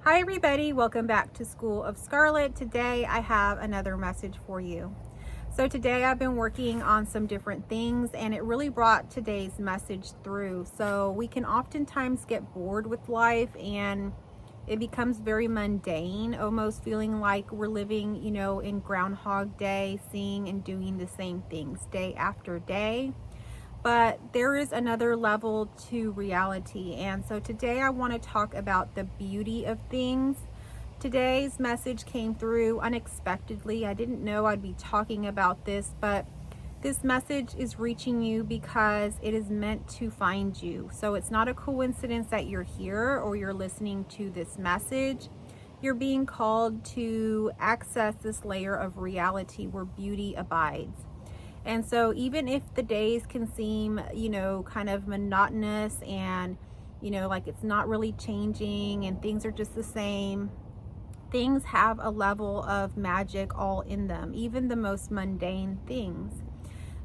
Hi everybody, welcome back to School of Scarlet. Today I have another message for you. So today I've been working on some different things and it really brought today's message through. So we can oftentimes get bored with life and it becomes very mundane, almost feeling like we're living, in Groundhog Day, seeing and doing the same things day after day. But there is another level to reality. And so today I want to talk about the beauty of things. Today's message came through unexpectedly. I didn't know I'd be talking about this, but this message is reaching you because it is meant to find you. So it's not a coincidence that you're here or you're listening to this message. You're being called to access this layer of reality where beauty abides. And so even if the days can seem, kind of monotonous and, like it's not really changing and things are just the same, things have a level of magic all in them, even the most mundane things.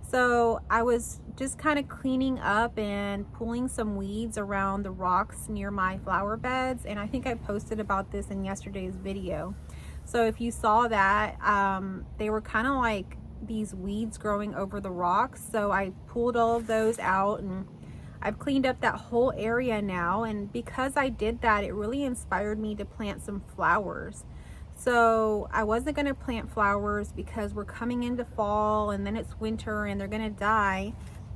So I was just kind of cleaning up and pulling some weeds around the rocks near my flower beds. And I think I posted about this in yesterday's video. So if you saw that, they were kind of like these weeds growing over the rocks. So I pulled all of those out and I've cleaned up that whole area now. And because I did that, it really inspired me to plant some flowers. So I wasn't going to plant flowers because we're coming into fall and then it's winter and they're going to die.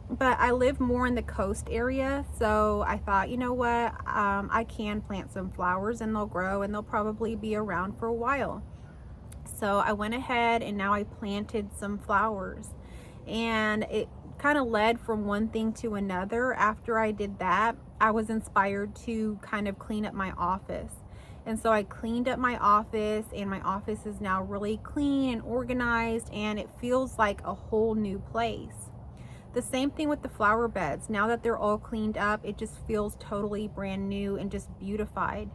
But I live more in the coast area, so I thought, you know what, I can plant some flowers and they'll grow and they'll probably be around for a while. So I went ahead and now I planted some flowers, and it kind of led from one thing to another. After I did that, I was inspired to kind of clean up my office. And so I cleaned up my office, and my office is now really clean and organized, and it feels like a whole new place. The same thing with the flower beds. Now that they're all cleaned up, it just feels totally brand new and just beautified.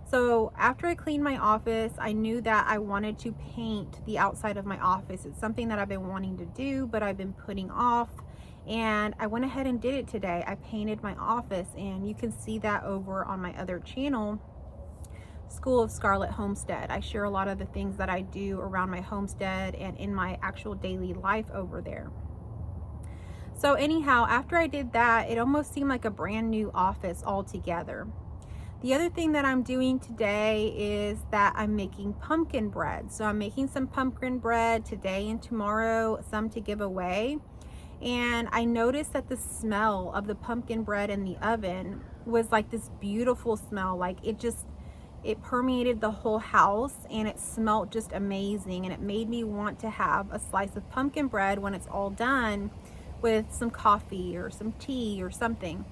So after I cleaned my office, I knew that I wanted to paint the outside of my office. It's something that I've been wanting to do, but I've been putting off. And I went ahead and did it today. I painted my office, and you can see that over on my other channel, School of Scarlet Homestead. I share a lot of the things that I do around my homestead and in my actual daily life over there. So anyhow, after I did that, it almost seemed like a brand new office altogether. The other thing that I'm doing today is that I'm making pumpkin bread. So I'm making some pumpkin bread today and tomorrow, some to give away. And I noticed that the smell of the pumpkin bread in the oven was like this beautiful smell. Like it permeated the whole house and it smelled just amazing. And it made me want to have a slice of pumpkin bread when it's all done with some coffee or some tea or something.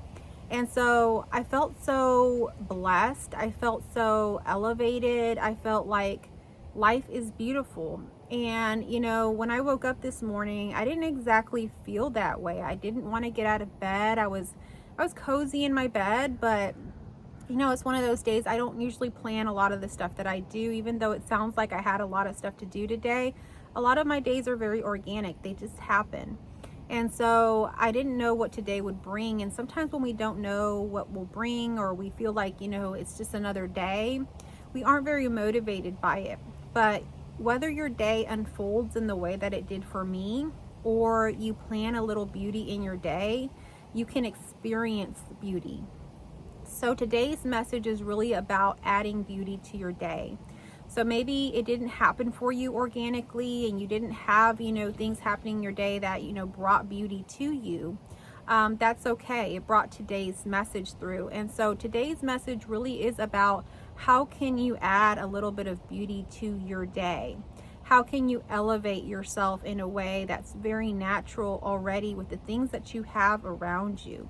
And so I felt so blessed. I felt so elevated. I felt like life is beautiful. And, when I woke up this morning, I didn't exactly feel that way. I didn't want to get out of bed. I was cozy in my bed, but it's one of those days. I don't usually plan a lot of the stuff that I do, even though it sounds like I had a lot of stuff to do today. A lot of my days are very organic. They just happen. And so I didn't know what today would bring. And sometimes when we don't know what will bring, or we feel like, it's just another day, we aren't very motivated by it. But whether your day unfolds in the way that it did for me, or you plan a little beauty in your day, you can experience beauty. So today's message is really about adding beauty to your day. So maybe it didn't happen for you organically and you didn't have, things happening in your day that, brought beauty to you. That's okay. It brought today's message through. And so today's message really is about how can you add a little bit of beauty to your day? How can you elevate yourself in a way that's very natural already with the things that you have around you?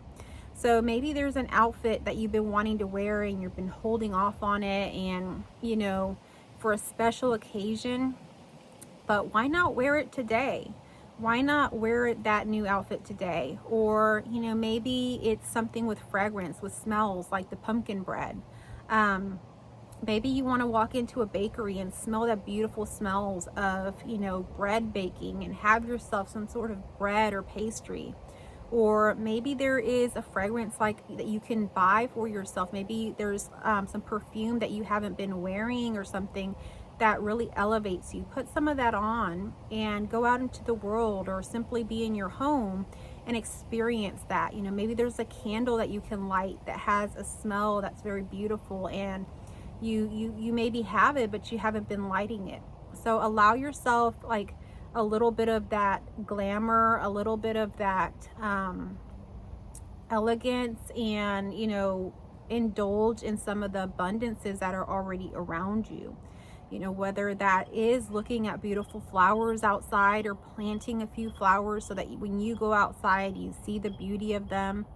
So maybe there's an outfit that you've been wanting to wear and you've been holding off on it and, for a special occasion, but why not wear it today? Why not wear that new outfit today? Or, maybe it's something with fragrance, with smells like the pumpkin bread. Maybe you want to walk into a bakery and smell that beautiful smells of, bread baking and have yourself some sort of bread or pastry. Or maybe there is a fragrance like that you can buy for yourself. Maybe there's some perfume that you haven't been wearing or something that really elevates you. Put some of that on and go out into the world, or simply be in your home and experience that. You know, maybe there's a candle that you can light that has a smell that's very beautiful, and you maybe have it, but you haven't been lighting it. So allow yourself like a little bit of that glamour, a little bit of that elegance, and, you know, indulge in some of the abundances that are already around you. You know, whether that is looking at beautiful flowers outside, or planting a few flowers so that when you go outside, you see the beauty of them.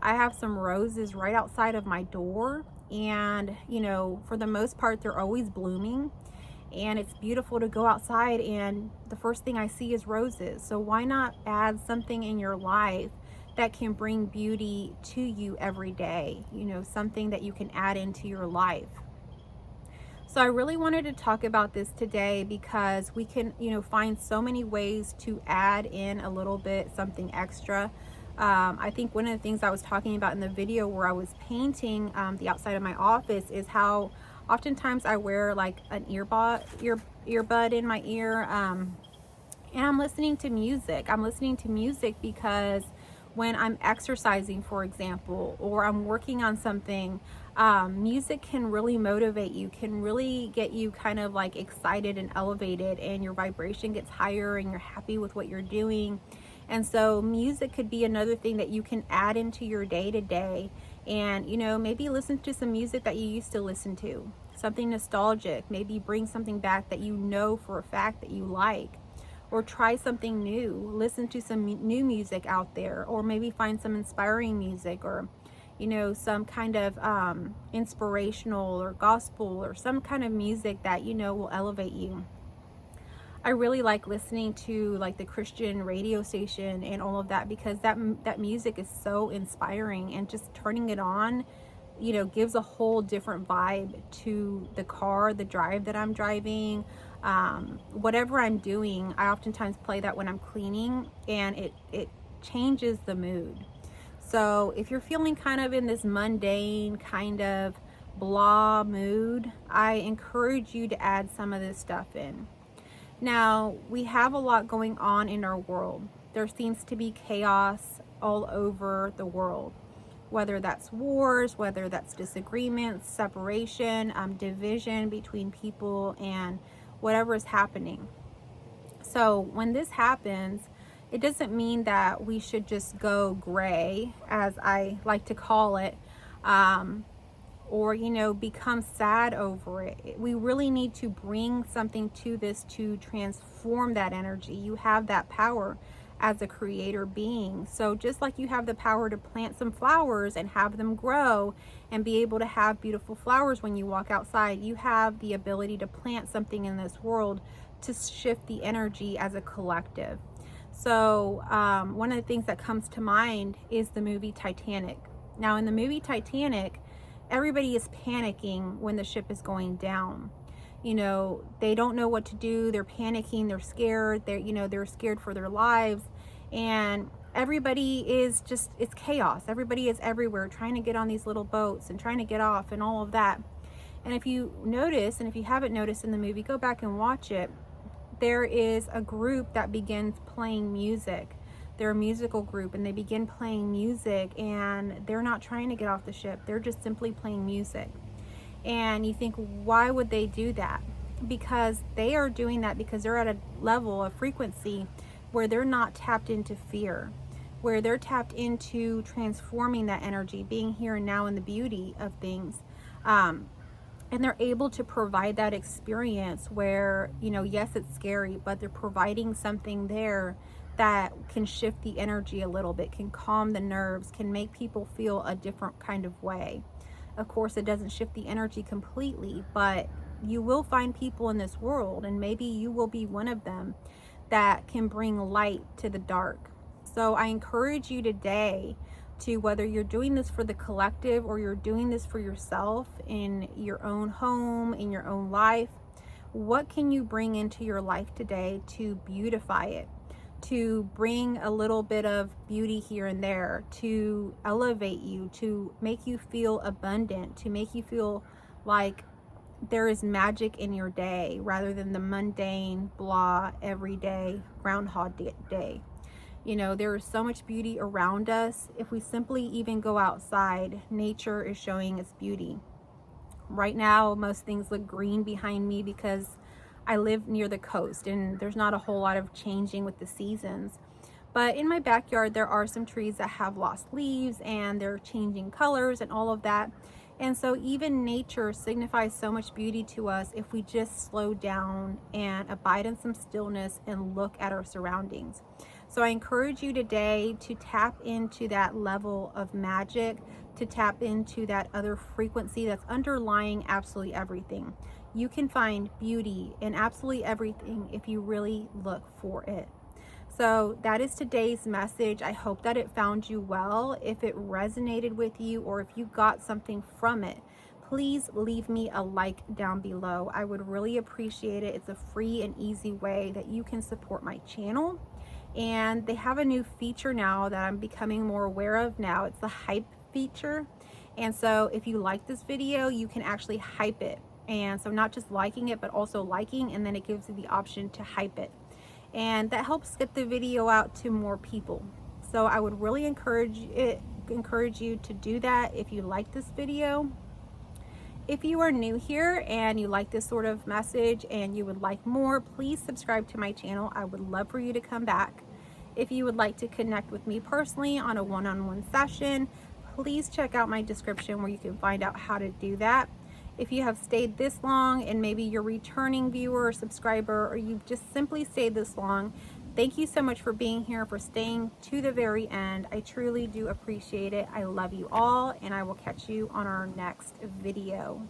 I have some roses right outside of my door, and, you know, for the most part, they're always blooming. And it's beautiful to go outside and the first thing I see is roses. So why not add something in your life that can bring beauty to you every day? You know, something that you can add into your life. So I really wanted to talk about this today because we can, you know, find so many ways to add in a little bit something extra. I think one of the things I was talking about in the video where I was painting the outside of my office is how oftentimes I wear like an earbud in my ear, and I'm listening to music. I'm listening to music because when I'm exercising, for example, or I'm working on something, music can really motivate you, can really get you kind of like excited and elevated, and your vibration gets higher and you're happy with what you're doing. And so music could be another thing that you can add into your day to day. And, you know, maybe listen to some music that you used to listen to, something nostalgic. Maybe bring something back that you know for a fact that you like. Or try something new, listen to some new music out there, or maybe find some inspiring music, or, you know, some kind of inspirational or gospel, or some kind of music that, you know, will elevate you. I really like listening to like the Christian radio station and all of that, because that music is so inspiring, and just turning it on, you know, gives a whole different vibe to the drive that I'm driving. Whatever I'm doing, I oftentimes play that when I'm cleaning, and it changes the mood. So if you're feeling kind of in this mundane kind of blah mood, I encourage you to add some of this stuff in. Now, we have a lot going on in our world. There seems to be chaos all over the world, whether that's wars, whether that's disagreements, separation, division between people, and whatever is happening. So when this happens, it doesn't mean that we should just go gray, as I like to call it, or, you know, become sad over it. We really need to bring something to this to transform that energy. You have that power as a creator being. So just like you have the power to plant some flowers and have them grow and be able to have beautiful flowers when you walk outside, you have the ability to plant something in this world to shift the energy as a collective. So one of the things that comes to mind is the movie Titanic. Now, in the movie Titanic, everybody is panicking when the ship is going down. You know, they don't know what to do. They're panicking. They're scared. They're scared for their lives. And everybody is just, it's chaos. Everybody is everywhere trying to get on these little boats and trying to get off and all of that. And if you notice, and if you haven't noticed in the movie, go back and watch it. There is a group that begins playing music. They're a musical group, and they begin playing music, and they're not trying to get off the ship. They're just simply playing music. And you think, why would they do that? Because they are doing that because they're at a level of frequency where they're not tapped into fear, where they're tapped into transforming that energy, being here and now in the beauty of things. And they're able to provide that experience where, you know, yes, it's scary, but they're providing something there that can shift the energy a little bit, can calm the nerves, can make people feel a different kind of way. Of course, it doesn't shift the energy completely, but you will find people in this world, and maybe you will be one of them, that can bring light to the dark. So I encourage you today to, whether you're doing this for the collective or you're doing this for yourself in your own home, in your own life, what can you bring into your life today to beautify it, to bring a little bit of beauty here and there, to elevate you, to make you feel abundant, to make you feel like there is magic in your day rather than the mundane, blah, everyday Groundhog Day. You know, there is so much beauty around us. If we simply even go outside, nature is showing its beauty. Right now, most things look green behind me because I live near the coast and there's not a whole lot of changing with the seasons. But in my backyard, there are some trees that have lost leaves and they're changing colors and all of that. And so even nature signifies so much beauty to us if we just slow down and abide in some stillness and look at our surroundings. So I encourage you today to tap into that level of magic, to tap into that other frequency that's underlying absolutely everything. You can find beauty in absolutely everything if you really look for it. So that is today's message. I hope that it found you well. If it resonated with you or if you got something from it, please leave me a like down below. I would really appreciate it. It's a free and easy way that you can support my channel. And they have a new feature now that I'm becoming more aware of now. It's the hype feature. And so if you like this video, you can actually hype it. And so not just liking it, but also liking, and then it gives you the option to hype it. And that helps get the video out to more people. So I would really encourage you to do that if you like this video. If you are new here and you like this sort of message and you would like more, please subscribe to my channel. I would love for you to come back. If you would like to connect with me personally on a one-on-one session, please check out my description where you can find out how to do that. If you have stayed this long and maybe you're a returning viewer or subscriber, or you've just simply stayed this long, thank you so much for being here, for staying to the very end. I truly do appreciate it. I love you all, and I will catch you on our next video.